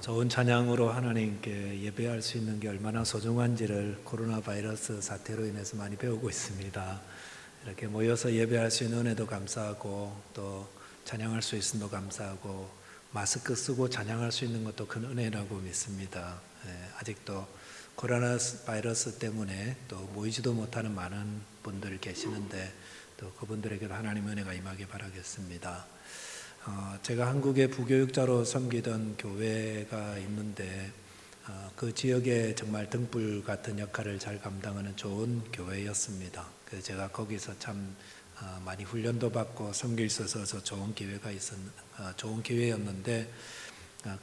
좋은 찬양으로 하나님께 예배할 수 있는 게 얼마나 소중한지를 코로나 바이러스 사태로 인해서 많이 배우고 있습니다. 이렇게 모여서 예배할 수 있는 은혜도 감사하고 또 찬양할 수 있음도 감사하고 마스크 쓰고 찬양할 수 있는 것도 큰 은혜라고 믿습니다. 아직도 코로나 바이러스 때문에 또 모이지도 못하는 많은 분들 계시는데 또 그분들에게도 하나님의 은혜가 임하기 바라겠습니다. 제가 한국의 부교육자로 섬기던 교회가 있는데 그 지역에 정말 등불 같은 역할을 잘 감당하는 좋은 교회였습니다. 그래서 제가 거기서 참 많이 훈련도 받고 섬길 수 있어서 좋은 교회였는데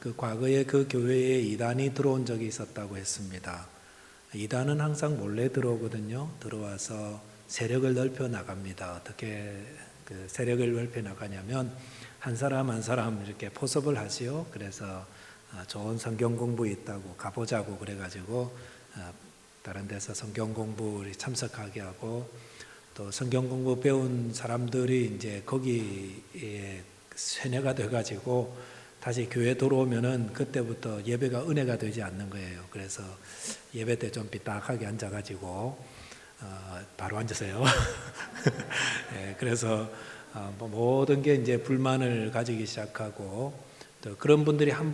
그 과거에 그 교회에 이단이 들어온 적이 있었다고 했습니다. 이단은 항상 몰래 들어오거든요. 들어와서 세력을 넓혀 나갑니다. 어떻게 그 세력을 넓혀 나가냐면 한 사람 한 사람 이렇게 포섭을 하지요. 그래서 좋은 성경 공부 있다고 가보자고 그래가지고 다른 데서 성경 공부에 참석하게 하고 또 성경 공부 배운 사람들이 이제 거기에 세뇌가 돼가지고 다시 교회 들어오면은 그때부터 예배가 은혜가 되지 않는 거예요. 그래서 예배 때 좀 삐딱하게 앉아가지고 바로 앉으세요. 네, 그래서 모든 게 이제 불만을 가지기 시작하고 또 그런 분들이 한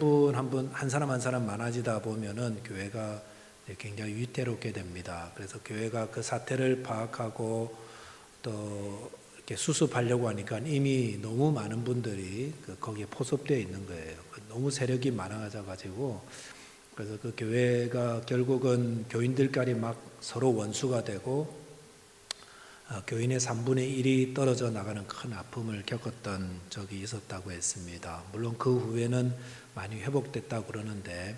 사람 한 사람 많아지다 보면은 교회가 굉장히 위태롭게 됩니다. 그래서 교회가 그 사태를 파악하고 또 이렇게 수습하려고 하니까 이미 너무 많은 분들이 거기에 포섭되어 있는 거예요. 너무 세력이 많아져-가지고 그래서 그 교회가 결국은 교인들끼리 막 서로 원수가 되고 교인의 3분의 1이 떨어져 나가는 큰 아픔을 겪었던 적이 있었다고 했습니다. 물론 그 후에는 많이 회복됐다고 그러는데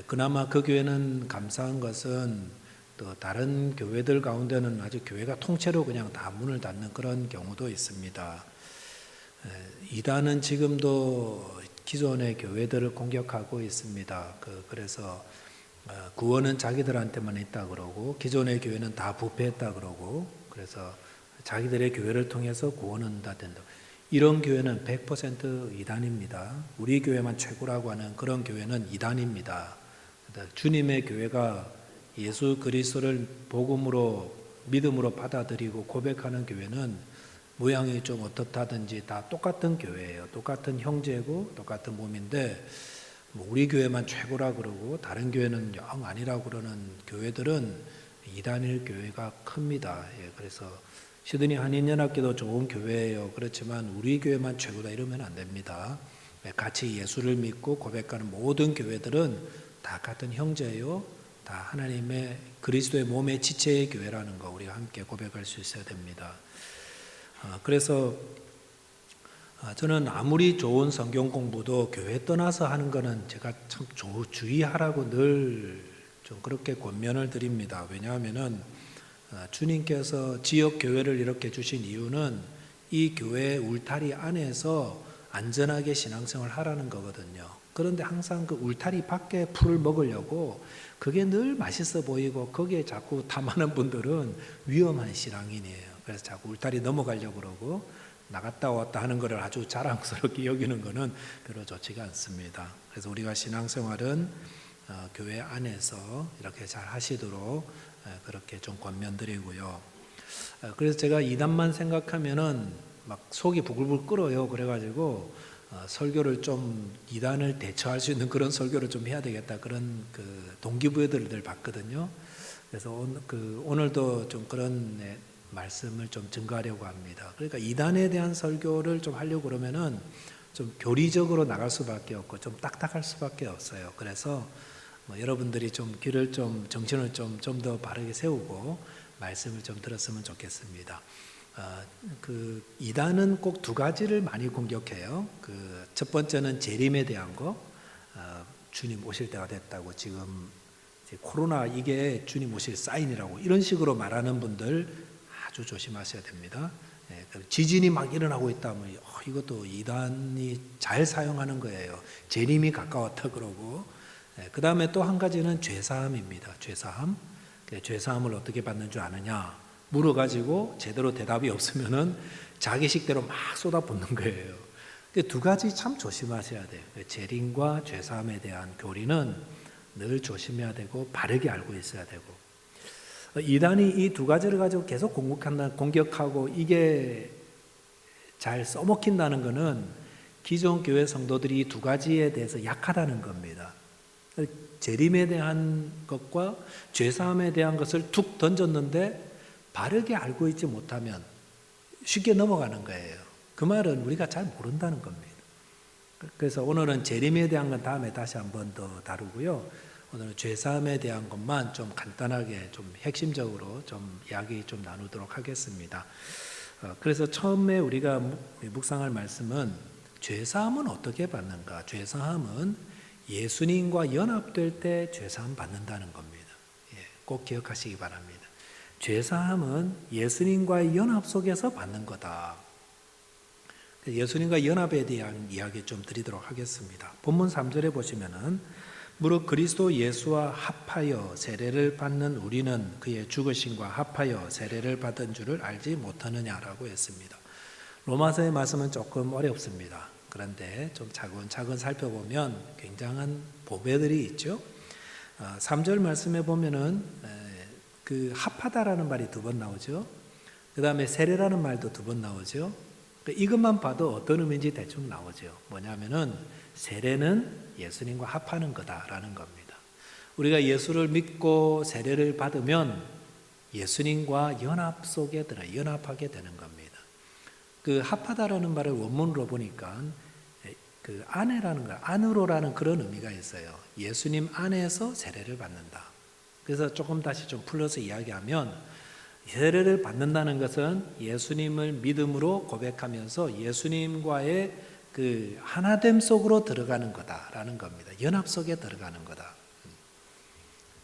그나마 그 교회는 감사한 것은 또 다른 교회들 가운데는 아주 교회가 통째로 그냥 다 문을 닫는 그런 경우도 있습니다. 이단은 지금도 기존의 교회들을 공격하고 있습니다. 그래서 구원은 자기들한테만 있다 그러고 기존의 교회는 다 부패했다 그러고 그래서 자기들의 교회를 통해서 구원은 다 된다. 이런 교회는 100% 이단입니다. 우리 교회만 최고라고 하는 그런 교회는 이단입니다. 주님의 교회가 예수 그리스도를 복음으로 믿음으로 받아들이고 고백하는 교회는 모양이 좀 어떻다든지 다 똑같은 교회예요. 똑같은 형제고 똑같은 몸인데 우리 교회만 최고라 그러고 다른 교회는 영 아니라고 그러는 교회들은 이단일 교회가 큽니다. 그래서 시드니 한인연합교도 좋은 교회예요. 그렇지만 우리 교회만 최고다 이러면 안 됩니다. 같이 예수를 믿고 고백하는 모든 교회들은 다 같은 형제예요. 다 하나님의 그리스도의 몸의 지체의 교회라는 거 우리가 함께 고백할 수 있어야 됩니다. 그래서 저는 아무리 좋은 성경 공부도 교회 떠나서 하는 거는 제가 참 주의하라고 늘 좀 그렇게 권면을 드립니다. 왜냐하면은 주님께서 지역 교회를 이렇게 주신 이유는 이 교회 울타리 안에서 안전하게 신앙생활을 하라는 거거든요. 그런데 항상 그 울타리 밖에 풀을 먹으려고 그게 늘 맛있어 보이고 거기에 자꾸 탐하는 분들은 위험한 신앙인이에요. 그래서 자꾸 울타리 넘어가려고 그러고 나갔다 왔다 하는 것을 아주 자랑스럽게 여기는 것은 별로 좋지가 않습니다. 그래서 우리가 신앙생활은 교회 안에서 이렇게 잘 하시도록 그렇게 좀 권면드리고요. 그래서 제가 이단만 생각하면은 막 속이 부글부글 끓어요. 그래가지고 설교를 좀 이단을 대처할 수 있는 그런 설교를 좀 해야 되겠다 그런 그 동기부여들을 봤거든요. 그래서 오늘도 좀 그런 말씀을 좀 증거하려고 합니다. 그러니까 이단에 대한 설교를 좀 하려고 그러면은 좀 교리적으로 나갈 수밖에 없고 좀 딱딱할 수밖에 없어요. 그래서 여러분들이 좀 귀를 좀 정신을 좀 더 바르게 세우고 말씀을 좀 들었으면 좋겠습니다. 그 이단은 꼭 두 가지를 많이 공격해요. 첫 번째는 재림에 대한 거, 주님 오실 때가 됐다고 지금 이제 코로나 이게 주님 오실 사인이라고 이런 식으로 말하는 분들 아주 조심하셔야 됩니다. 지진이 막 일어나고 있다면 이것도 이단이 잘 사용하는 거예요. 재림이 가까웠다 그러고. 그 다음에 또 한 가지는 죄사함입니다. 죄사함. 죄사함을 어떻게 받는 줄 아느냐 물어가지고 제대로 대답이 없으면은 자기 식대로 막 쏟아붓는 거예요. 그 두 가지 참 조심하셔야 돼요. 재림과 죄사함에 대한 교리는 늘 조심해야 되고 바르게 알고 있어야 되고, 이단이 이 두 가지를 가지고 계속 공격하고 이게 잘 써먹힌다는 것은 기존 교회 성도들이 이 두 가지에 대해서 약하다는 겁니다. 재림에 대한 것과 죄사함에 대한 것을 툭 던졌는데 바르게 알고 있지 못하면 쉽게 넘어가는 거예요. 그 말은 우리가 잘 모른다는 겁니다. 그래서 오늘은 재림에 대한 건 다음에 다시 한번 더 다루고요. 오늘은 죄사함에 대한 것만 좀 간단하게 좀 핵심적으로 좀 이야기 좀 나누도록 하겠습니다. 그래서 처음에 우리가 묵상할 말씀은 죄사함은 어떻게 받는가? 죄사함은 예수님과 연합될 때 죄사함 받는다는 겁니다. 꼭 기억하시기 바랍니다. 죄사함은 예수님과의 연합 속에서 받는 거다. 예수님과 연합에 대한 이야기 좀 드리도록 하겠습니다. 본문 3절에 보시면은 무릇 그리스도 예수와 합하여 세례를 받는 우리는 그의 죽으심과 합하여 세례를 받은 줄을 알지 못하느냐라고 했습니다. 로마서의 말씀은 조금 어렵습니다. 그런데 좀 차근차근 살펴보면 굉장한 보배들이 있죠. 3절 말씀에 보면은 그 합하다라는 말이 2번 나오죠. 그 다음에 세례라는 말도 2번 나오죠. 이것만 봐도 어떤 의미인지 대충 나오죠. 뭐냐면은 세례는 예수님과 합하는 거다라는 겁니다. 우리가 예수를 믿고 세례를 받으면 예수님과 연합 속에 연합하게 되는 겁니다. 그 합하다라는 말을 원문으로 보니까 그 안에라는 거, 안으로라는 그런 의미가 있어요. 예수님 안에서 세례를 받는다. 그래서 조금 다시 좀 풀어서 이야기하면 세례를 받는다는 것은 예수님을 믿음으로 고백하면서 예수님과의 그 하나됨 속으로 들어가는 거다라는 겁니다. 연합 속에 들어가는 거다.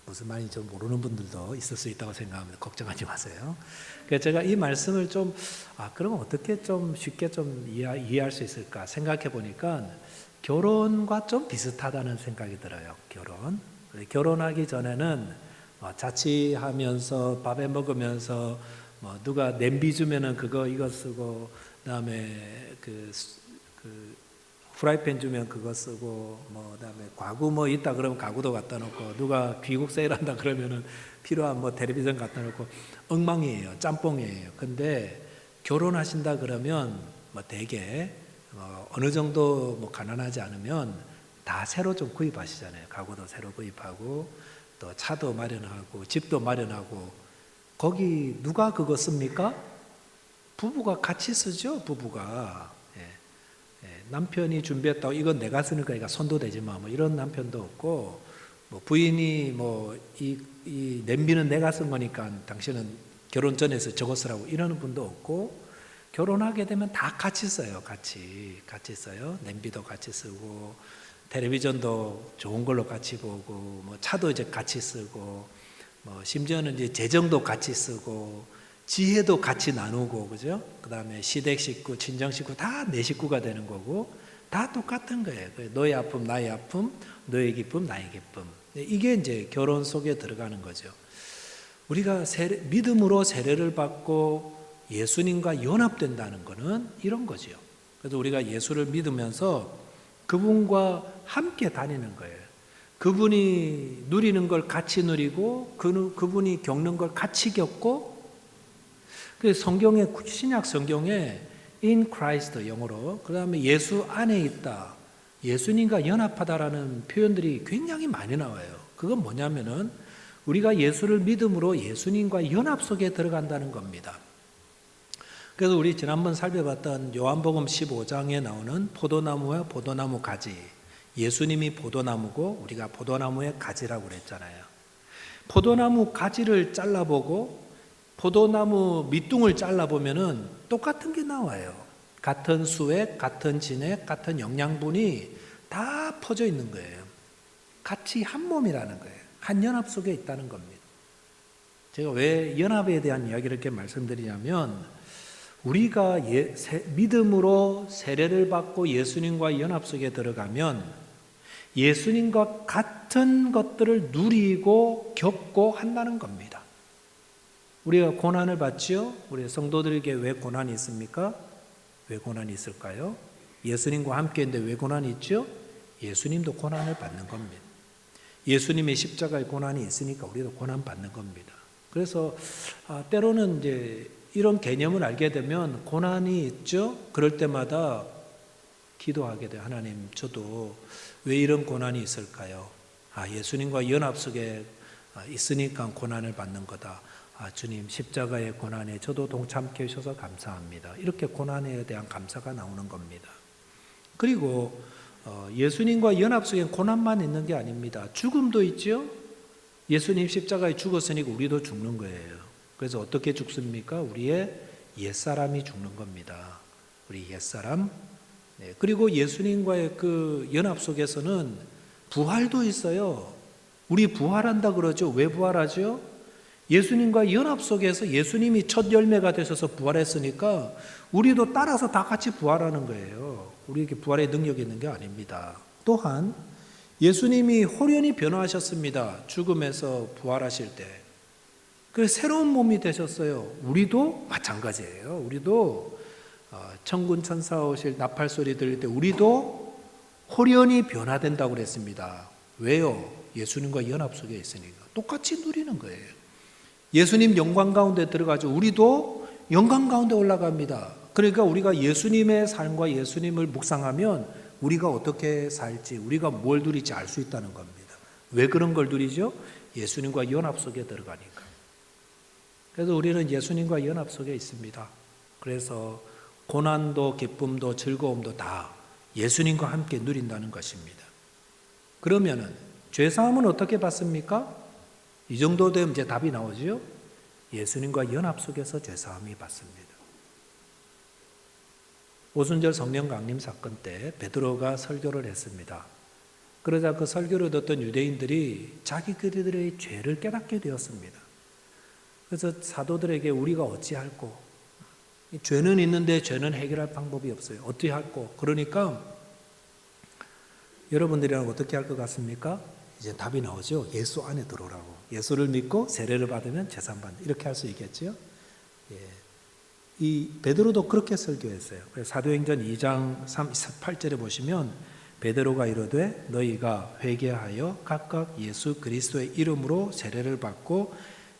무슨 말인지 좀 모르는 분들도 있을 수 있다고 생각합니다. 걱정하지 마세요. 그래서 제가 이 말씀을 좀 그러면 어떻게 좀 쉽게 좀 이해할 수 있을까 생각해 보니까 결혼과 좀 비슷하다는 생각이 들어요. 결혼하기 전에는 자취하면서 밥에 먹으면서 누가 냄비 주면은 이거 쓰고, 그다음에 그 프라이팬 주면 그거 쓰고, 그다음에 가구 있다 그러면 가구도 갖다 놓고, 누가 귀국 세일한다 그러면은 필요한 텔레비전 갖다 놓고 엉망이에요. 짬뽕이에요. 근데 결혼하신다 그러면 대개 어느 정도 가난하지 않으면 다 새로 좀 구입하시잖아요. 가구도 새로 구입하고 또 차도 마련하고 집도 마련하고. 거기 누가 그거 씁니까? 부부가 같이 쓰죠. 부부가. 남편이 준비했다고 이건 내가 쓰니까 내가 손도 대지 마 이런 남편도 없고, 부인이 이 냄비는 내가 쓴 거니까 당신은 결혼 전에서 저거 쓰라고 이러는 분도 없고, 결혼하게 되면 다 같이 써요. 같이 써요. 냄비도 같이 쓰고, 텔레비전도 좋은 걸로 같이 보고, 차도 이제 같이 쓰고, 심지어는 이제 재정도 같이 쓰고, 지혜도 같이 나누고, 그죠? 그 다음에 시댁 식구, 친정 식구 다 내 식구가 되는 거고, 다 똑같은 거예요. 너의 아픔, 나의 아픔, 너의 기쁨, 나의 기쁨. 이게 이제 결혼 속에 들어가는 거죠. 우리가 믿음으로 세례를 받고 예수님과 연합된다는 것은 이런 거죠. 그래서 우리가 예수를 믿으면서 그분과 함께 다니는 거예요. 그분이 누리는 걸 같이 누리고, 그분이 겪는 걸 같이 겪고. 그래서 신약 성경에 in Christ 영어로, 그 다음에 예수 안에 있다, 예수님과 연합하다라는 표현들이 굉장히 많이 나와요. 그건 뭐냐면은 우리가 예수를 믿음으로 예수님과 연합 속에 들어간다는 겁니다. 그래서 우리 지난번 살펴봤던 요한복음 15장에 나오는 포도나무와 포도나무 가지, 예수님이 포도나무고 우리가 포도나무의 가지라고 그랬잖아요. 포도나무 가지를 잘라보고 포도나무 밑둥을 잘라보면은 똑같은 게 나와요. 같은 수액, 같은 진액, 같은 영양분이 다 퍼져 있는 거예요. 같이 한 몸이라는 거예요. 한 연합 속에 있다는 겁니다. 제가 왜 연합에 대한 이야기를 이렇게 말씀드리냐면, 우리가 믿음으로 세례를 받고 예수님과 연합 속에 들어가면 예수님과 같은 것들을 누리고 겪고 한다는 겁니다. 우리가 고난을 받지요? 우리 성도들에게 왜 고난이 있습니까? 왜 고난이 있을까요? 예수님과 함께 있는데 왜 고난이 있죠? 예수님도 고난을 받는 겁니다. 예수님의 십자가의 고난이 있으니까 우리도 고난 받는 겁니다. 그래서 때로는 이제 이런 개념을 알게 되면 고난이 있죠. 그럴 때마다 기도하게 돼요. 하나님, 저도 왜 이런 고난이 있을까요? 예수님과 연합 속에 있으니까 고난을 받는 거다. 주님, 십자가의 고난에 저도 동참케 해주셔서 감사합니다. 이렇게 고난에 대한 감사가 나오는 겁니다. 그리고 예수님과 연합 속에 고난만 있는 게 아닙니다. 죽음도 있죠. 예수님 십자가에 죽었으니까 우리도 죽는 거예요. 그래서 어떻게 죽습니까? 우리의 옛사람이 죽는 겁니다. 우리 옛사람. 네. 그리고 예수님과의 그 연합 속에서는 부활도 있어요. 우리 부활한다 그러죠. 왜 부활하죠? 예수님과 연합 속에서 예수님이 첫 열매가 되셔서 부활했으니까 우리도 따라서 다 같이 부활하는 거예요. 우리에게 부활의 능력이 있는 게 아닙니다. 또한 예수님이 홀연히 변화하셨습니다. 죽음에서 부활하실 때. 그래서 새로운 몸이 되셨어요. 우리도 마찬가지예요. 우리도 천군 천사 오실 나팔 소리 들릴 때 우리도 홀연히 변화된다고 그랬습니다. 왜요? 예수님과 연합 속에 있으니까. 똑같이 누리는 거예요. 예수님 영광 가운데 들어가죠. 우리도 영광 가운데 올라갑니다. 그러니까 우리가 예수님의 삶과 예수님을 묵상하면 우리가 어떻게 살지, 우리가 뭘 누릴지 알 수 있다는 겁니다. 왜 그런 걸 누리죠? 예수님과 연합 속에 들어가니까. 그래서 우리는 예수님과 연합 속에 있습니다. 그래서 고난도 기쁨도 즐거움도 다 예수님과 함께 누린다는 것입니다. 그러면은 죄사함은 어떻게 받습니까? 이 정도 되면 이제 답이 나오죠. 예수님과 연합 속에서 죄사함이 받습니다. 오순절 성령 강림 사건 때 베드로가 설교를 했습니다. 그러자 그 설교를 듣던 유대인들이 자기들의 죄를 깨닫게 되었습니다. 그래서 사도들에게 우리가 어찌할꼬? 죄는 있는데 죄는 해결할 방법이 없어요. 어떻게 할꼬? 그러니까 여러분들이랑 어떻게 할 것 같습니까? 이제 답이 나오죠. 예수 안에 들어오라고. 예수를 믿고 세례를 받으면 재산 받는. 이렇게 할 수 있겠죠. 예. 이 베드로도 그렇게 설교했어요. 사도행전 2장 38절에 보시면 베드로가 이르되 너희가 회개하여 각각 예수 그리스도의 이름으로 세례를 받고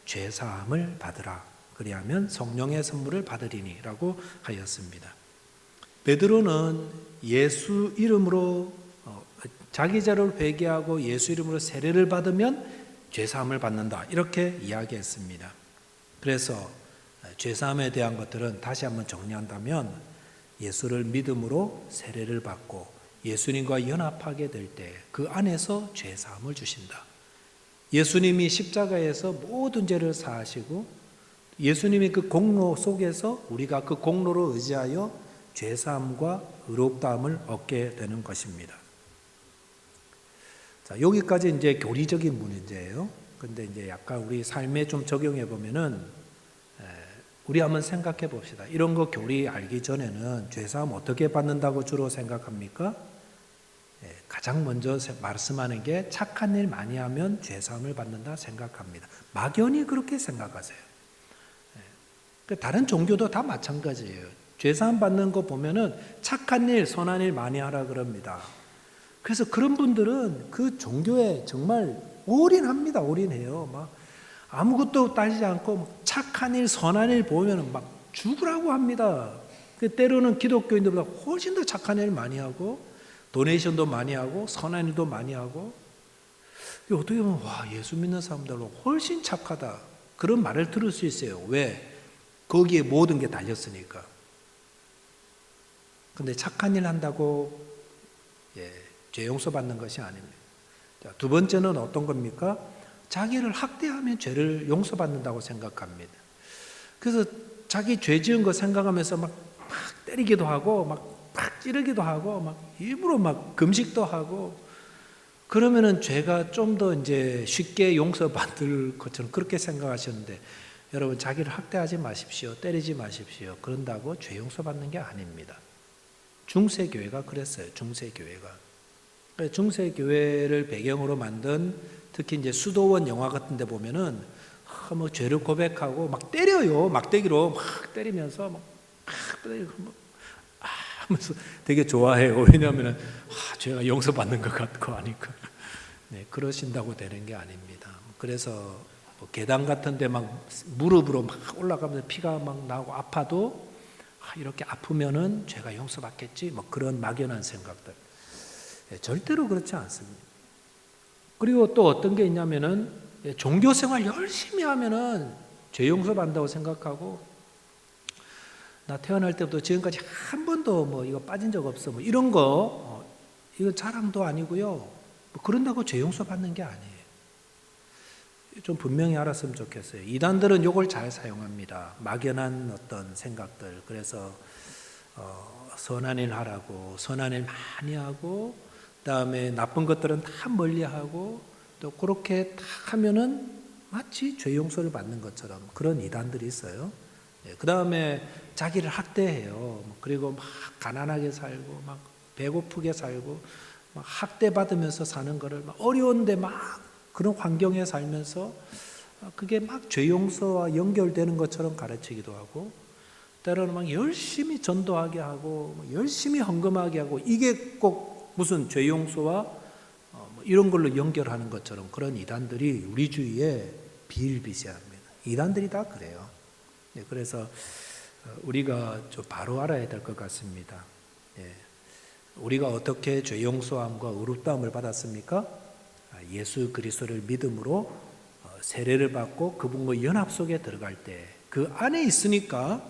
죄 사함을 받으라. 그리하면 성령의 선물을 받으리니라고 하였습니다. 베드로는 예수 이름으로 자기 죄를 회개하고 예수 이름으로 세례를 받으면 죄 사함을 받는다. 이렇게 이야기했습니다. 그래서 죄사함에 대한 것들은 다시 한번 정리한다면 예수를 믿음으로 세례를 받고 예수님과 연합하게 될 때 그 안에서 죄사함을 주신다. 예수님이 십자가에서 모든 죄를 사하시고 예수님의 그 공로 속에서 우리가 그 공로로 의지하여 죄사함과 의롭다함을 얻게 되는 것입니다. 자, 여기까지 이제 교리적인 문제예요. 근데 이제 약간 우리 삶에 좀 적용해 보면은 우리 한번 생각해 봅시다. 이런 거 교리 알기 전에는 죄사함 어떻게 받는다고 주로 생각합니까? 가장 먼저 말씀하는 게 착한 일 많이 하면 죄사함을 받는다 생각합니다. 막연히 그렇게 생각하세요. 다른 종교도 다 마찬가지예요. 죄사함 받는 거 보면은 착한 일, 선한 일 많이 하라 그럽니다. 그래서 그런 분들은 그 종교에 정말 올인합니다. 올인해요. 막 아무것도 따지지 않고 착한 일, 선한 일 보면 막 죽으라고 합니다. 때로는 기독교인들보다 훨씬 더 착한 일 많이 하고 도네이션도 많이 하고 선한 일도 많이 하고 어떻게 보면 와 예수 믿는 사람들로 훨씬 착하다 그런 말을 들을 수 있어요. 왜? 거기에 모든 게 달렸으니까. 근데 착한 일 한다고 죄 용서받는 것이 아닙니다. 자, 두 번째는 어떤 겁니까? 자기를 학대하면 죄를 용서받는다고 생각합니다. 그래서 자기 죄 지은 거 생각하면서 막 때리기도 하고 막 찌르기도 하고 막 일부러 막 금식도 하고 그러면은 죄가 좀 더 이제 쉽게 용서받을 것처럼 그렇게 생각하셨는데 여러분 자기를 학대하지 마십시오. 때리지 마십시오. 그런다고 죄 용서받는 게 아닙니다. 중세교회가 그랬어요. 중세교회가. 중세교회를 배경으로 만든 특히 이제 수도원 영화 같은 데 보면은 뭐 죄를 고백하고 막 때려요. 막대기로 막 때리면서 막 때리고 하면서 되게 좋아해요. 왜냐하면 죄가 용서받는 것 같고 하니까. 네, 그러신다고 되는 게 아닙니다. 그래서 뭐 계단 같은 데 막 무릎으로 막 올라가면서 피가 막 나고 아파도 이렇게 아프면은 죄가 용서받겠지, 뭐 그런 막연한 생각들. 네, 절대로 그렇지 않습니다. 그리고 또 어떤 게 있냐면은 종교 생활 열심히 하면은 죄 용서받는다고 생각하고, 나 태어날 때부터 지금까지 한 번도 뭐 이거 빠진 적 없어, 뭐 이런 거, 이거 자랑도 아니고요. 뭐 그런다고 죄 용서받는 게 아니에요. 좀 분명히 알았으면 좋겠어요. 이단들은 이걸 잘 사용합니다. 막연한 어떤 생각들. 그래서 선한 일 하라고, 선한 일 많이 하고, 그다음에 나쁜 것들은 다 멀리하고, 또 그렇게 다 하면은 마치 죄 용서를 받는 것처럼 그런 이단들이 있어요. 그다음에 자기를 학대해요. 그리고 막 가난하게 살고, 막 배고프게 살고, 막 학대받으면서 사는 거를 막 어려운데 막 그런 환경에 살면서 그게 막 죄 용서와 연결되는 것처럼 가르치기도 하고, 때로는 막 열심히 전도하게 하고, 열심히 헌금하게 하고, 이게 꼭 무슨 죄 용서와 뭐 이런 걸로 연결하는 것처럼 그런 이단들이 우리 주위에 비일비재합니다. 이단들이 다 그래요. 그래서 우리가 좀 바로 알아야 될 것 같습니다. 우리가 어떻게 죄 용서함과 의롭다함을 받았습니까? 예수 그리스도를 믿음으로 세례를 받고 그분과 연합 속에 들어갈 때 그 안에 있으니까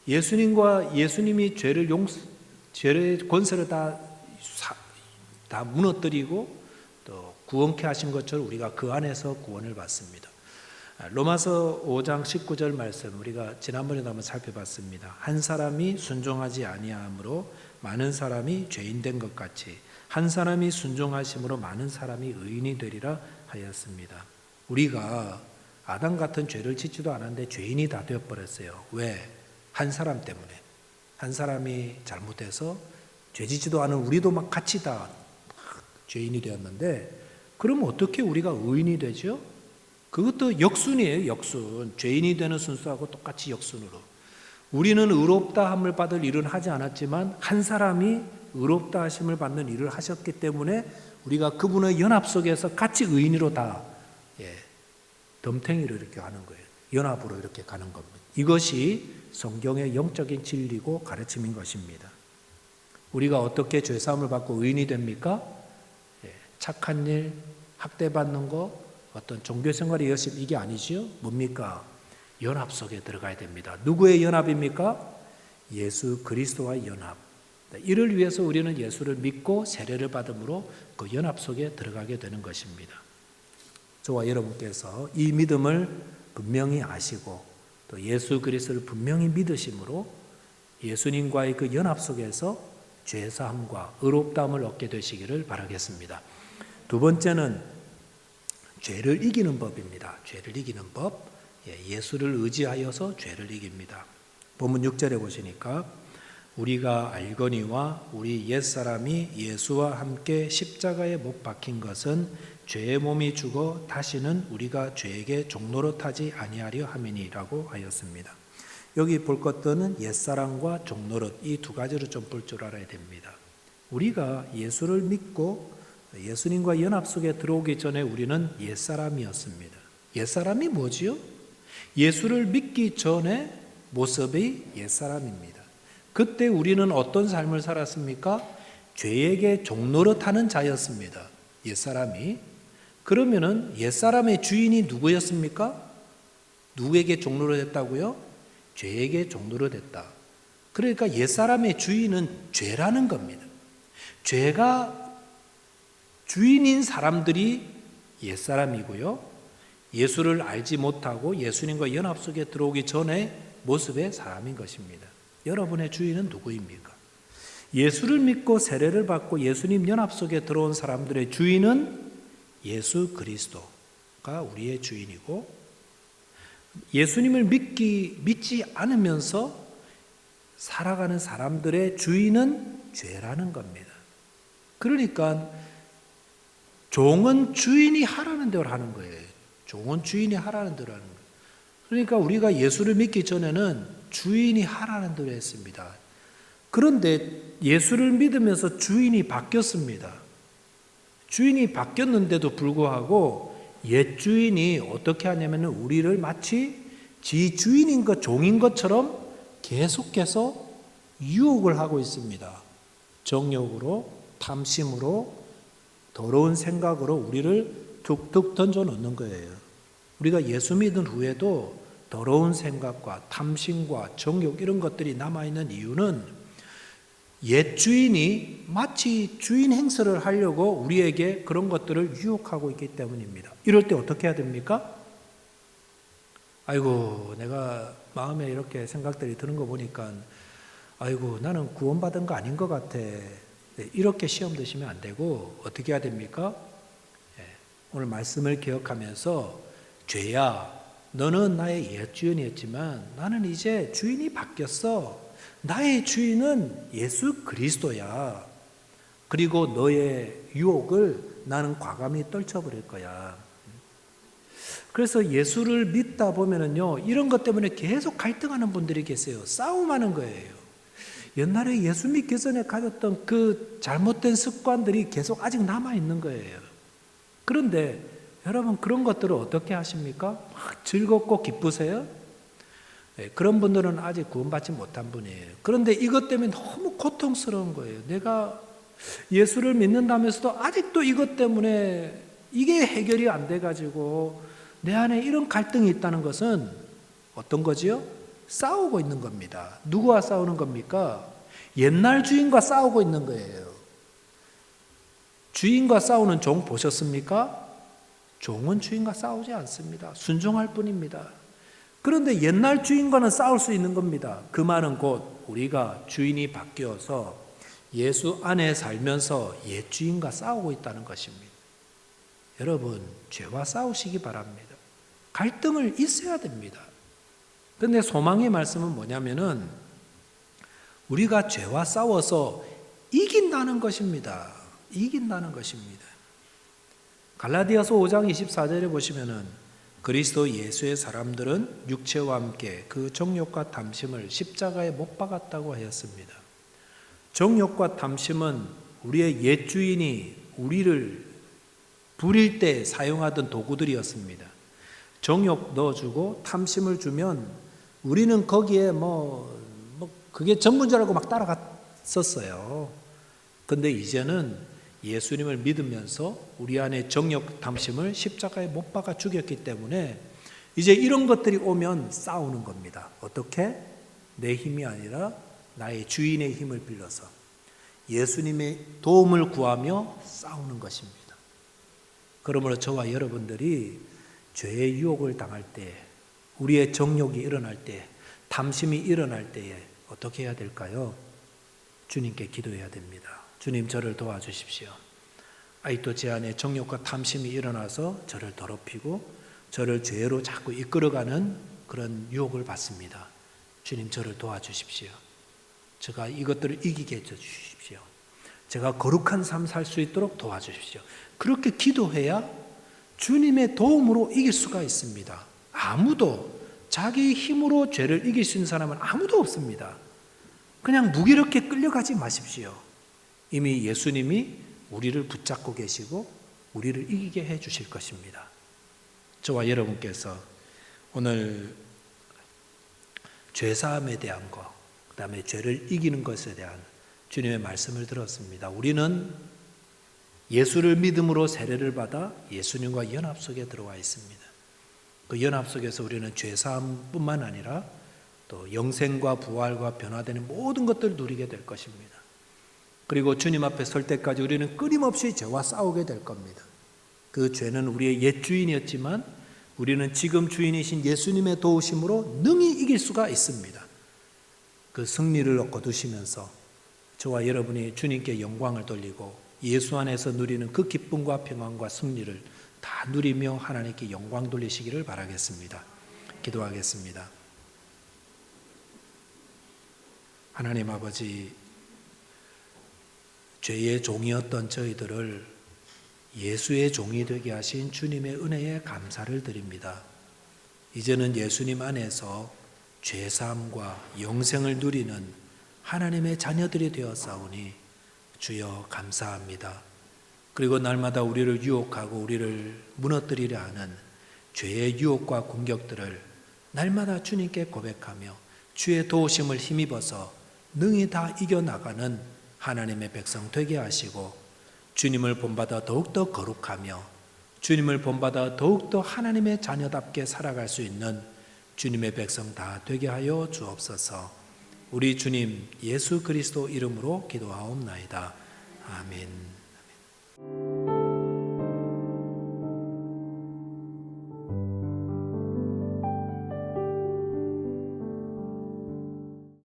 예수님이 죄의 권세를 다 무너뜨리고 또 구원케 하신 것처럼 우리가 그 안에서 구원을 받습니다. 로마서 5장 19절 말씀 우리가 지난번에도 한번 살펴봤습니다. 한 사람이 순종하지 아니함으로 많은 사람이 죄인 된 것 같이 한 사람이 순종하심으로 많은 사람이 의인이 되리라 하였습니다. 우리가 아담 같은 죄를 짓지도 않았는데 죄인이 다 되어버렸어요. 왜? 한 사람 때문에. 한 사람이 잘못해서 죄 짓지도 않은 우리도 막 같이 다 죄인이 되었는데, 그럼 어떻게 우리가 의인이 되죠? 그것도 역순이에요. 역순. 죄인이 되는 순서하고 똑같이 역순으로. 우리는 의롭다 함을 받을 일은 하지 않았지만 한 사람이 의롭다 하심을 받는 일을 하셨기 때문에 우리가 그분의 연합 속에서 같이 의인으로 다 덤탱이로 이렇게 하는 거예요. 연합으로 이렇게 가는 겁니다. 이것이 성경의 영적인 진리고 가르침인 것입니다. 우리가 어떻게 죄사함을 받고 의인이 됩니까? 착한 일, 학대받는 거, 어떤 종교생활의 열심, 이게 아니지요? 뭡니까? 연합 속에 들어가야 됩니다. 누구의 연합입니까? 예수 그리스도와 연합. 이를 위해서 우리는 예수를 믿고 세례를 받음으로 그 연합 속에 들어가게 되는 것입니다. 저와 여러분께서 이 믿음을 분명히 아시고 또 예수 그리스도를 분명히 믿으심으로 예수님과의 그 연합 속에서 죄사함과 의롭다함을 얻게 되시기를 바라겠습니다. 두 번째는 죄를 이기는 법입니다. 죄를 이기는 법. 예수를 의지하여서 죄를 이깁니다. 본문 6절에 보시니까 우리가 알거니와 우리 옛사람이 예수와 함께 십자가에 못 박힌 것은 죄의 몸이 죽어 다시는 우리가 죄에게 종노릇하지 아니하려 함이니라고 하였습니다. 여기 볼 것들은 옛사람과 종노릇, 이 두 가지로 좀 볼 줄 알아야 됩니다. 우리가 예수를 믿고 예수님과 연합 속에 들어오기 전에 우리는 옛사람이었습니다. 옛사람이 뭐지요? 예수를 믿기 전에 모습이 옛사람입니다. 그때 우리는 어떤 삶을 살았습니까? 죄에게 종노릇하는 자였습니다. 옛사람이. 그러면은 옛사람의 주인이 누구였습니까? 누구에게 종노릇했다고요? 죄에게 종노릇했다. 그러니까 옛사람의 주인은 죄라는 겁니다. 죄가 주인인 사람들이 옛사람이고요. 예수를 알지 못하고 예수님과 연합 속에 들어오기 전에 모습의 사람인 것입니다. 여러분의 주인은 누구입니까? 예수를 믿고 세례를 받고 예수님 연합 속에 들어온 사람들의 주인은 예수 그리스도가 우리의 주인이고, 예수님을 믿지 않으면서 살아가는 사람들의 주인은 죄라는 겁니다. 그러니까 종은 주인이 하라는 대로 하는 거예요. 종은 주인이 하라는 대로 하는 거예요. 그러니까 우리가 예수를 믿기 전에는 주인이 하라는 대로 했습니다. 그런데 예수를 믿으면서 주인이 바뀌었습니다. 주인이 바뀌었는데도 불구하고 옛 주인이 어떻게 하냐면 우리를 마치 지 주인인 것, 종인 것처럼 계속해서 유혹을 하고 있습니다. 정욕으로, 탐심으로, 더러운 생각으로 우리를 툭툭 던져 놓는 거예요. 우리가 예수 믿은 후에도 더러운 생각과 탐심과 정욕 이런 것들이 남아있는 이유는 옛 주인이 마치 주인 행세를 하려고 우리에게 그런 것들을 유혹하고 있기 때문입니다. 이럴 때 어떻게 해야 됩니까? 아이고, 내가 마음에 이렇게 생각들이 드는 거 보니까 아이고, 나는 구원받은 거 아닌 것 같아. 이렇게 시험 드시면 안 되고 어떻게 해야 됩니까? 오늘 말씀을 기억하면서 죄야, 너는 나의 옛 주인이었지만 나는 이제 주인이 바뀌었어. 나의 주인은 예수 그리스도야. 그리고 너의 유혹을 나는 과감히 떨쳐버릴 거야. 그래서 예수를 믿다 보면은요, 이런 것 때문에 계속 갈등하는 분들이 계세요. 싸움하는 거예요. 옛날에 예수 믿기 전에 가졌던 그 잘못된 습관들이 계속 아직 남아있는 거예요. 그런데 여러분, 그런 것들을 어떻게 하십니까? 막 즐겁고 기쁘세요? 그런 분들은 아직 구원받지 못한 분이에요. 그런데 이것 때문에 너무 고통스러운 거예요. 내가 예수를 믿는다면서도 아직도 이것 때문에 이게 해결이 안 돼가지고 내 안에 이런 갈등이 있다는 것은 어떤 거지요? 싸우고 있는 겁니다. 누구와 싸우는 겁니까? 옛날 주인과 싸우고 있는 거예요. 주인과 싸우는 종 보셨습니까? 종은 주인과 싸우지 않습니다. 순종할 뿐입니다. 그런데 옛날 주인과는 싸울 수 있는 겁니다. 그 말은 곧 우리가 주인이 바뀌어서 예수 안에 살면서 옛 주인과 싸우고 있다는 것입니다. 여러분, 죄와 싸우시기 바랍니다. 갈등을 있어야 됩니다. 그런데 소망의 말씀은 뭐냐면은 우리가 죄와 싸워서 이긴다는 것입니다. 이긴다는 것입니다. 갈라디아서 5장 24절에 보시면은 그리스도 예수의 사람들은 육체와 함께 그 정욕과 탐심을 십자가에 못 박았다고 하였습니다. 정욕과 탐심은 우리의 옛 주인이 우리를 부릴 때 사용하던 도구들이었습니다. 정욕 넣어주고 탐심을 주면 우리는 거기에 그게 전부인 줄 알고 막 따라갔었어요. 근데 이제는 예수님을 믿으면서 우리 안에 정욕 탐심을 십자가에 못 박아 죽였기 때문에 이제 이런 것들이 오면 싸우는 겁니다. 어떻게? 내 힘이 아니라 나의 주인의 힘을 빌려서 예수님의 도움을 구하며 싸우는 것입니다. 그러므로 저와 여러분들이 죄의 유혹을 당할 때, 우리의 정욕이 일어날 때, 탐심이 일어날 때에 어떻게 해야 될까요? 주님께 기도해야 됩니다. 주님, 저를 도와주십시오. 아직도 제 안에 정욕과 탐심이 일어나서 저를 더럽히고 저를 죄로 자꾸 이끌어가는 그런 유혹을 받습니다. 주님, 저를 도와주십시오. 제가 이것들을 이기게 해주십시오. 제가 거룩한 삶 살 수 있도록 도와주십시오. 그렇게 기도해야 주님의 도움으로 이길 수가 있습니다. 아무도 자기 힘으로 죄를 이길 수 있는 사람은 아무도 없습니다. 그냥 무기력하게 끌려가지 마십시오. 이미 예수님이 우리를 붙잡고 계시고 우리를 이기게 해 주실 것입니다. 저와 여러분께서 오늘 죄사함에 대한 것, 그 다음에 죄를 이기는 것에 대한 주님의 말씀을 들었습니다. 우리는 예수를 믿음으로 세례를 받아 예수님과 연합 속에 들어와 있습니다. 그 연합 속에서 우리는 죄사함뿐만 아니라 또 영생과 부활과 변화되는 모든 것들을 누리게 될 것입니다. 그리고 주님 앞에 설 때까지 우리는 끊임없이 죄와 싸우게 될 겁니다. 그 죄는 우리의 옛 주인이었지만 우리는 지금 주인이신 예수님의 도우심으로 능히 이길 수가 있습니다. 그 승리를 거두시면서 저와 여러분이 주님께 영광을 돌리고 예수 안에서 누리는 그 기쁨과 평안과 승리를 다 누리며 하나님께 영광 돌리시기를 바라겠습니다. 기도하겠습니다. 하나님 아버지, 죄의 종이었던 저희들을 예수의 종이 되게 하신 주님의 은혜에 감사를 드립니다. 이제는 예수님 안에서 죄사함과 영생을 누리는 하나님의 자녀들이 되었사오니 주여 감사합니다. 그리고 날마다 우리를 유혹하고 우리를 무너뜨리려 하는 죄의 유혹과 공격들을 날마다 주님께 고백하며 주의 도우심을 힘입어서 능히 다 이겨나가는 하나님의 백성 되게 하시고 주님을 본받아 더욱더 거룩하며 주님을 본받아 더욱더 하나님의 자녀답게 살아갈 수 있는 주님의 백성 다 되게 하여 주옵소서. 우리 주님 예수 그리스도 이름으로 기도하옵나이다. 아멘.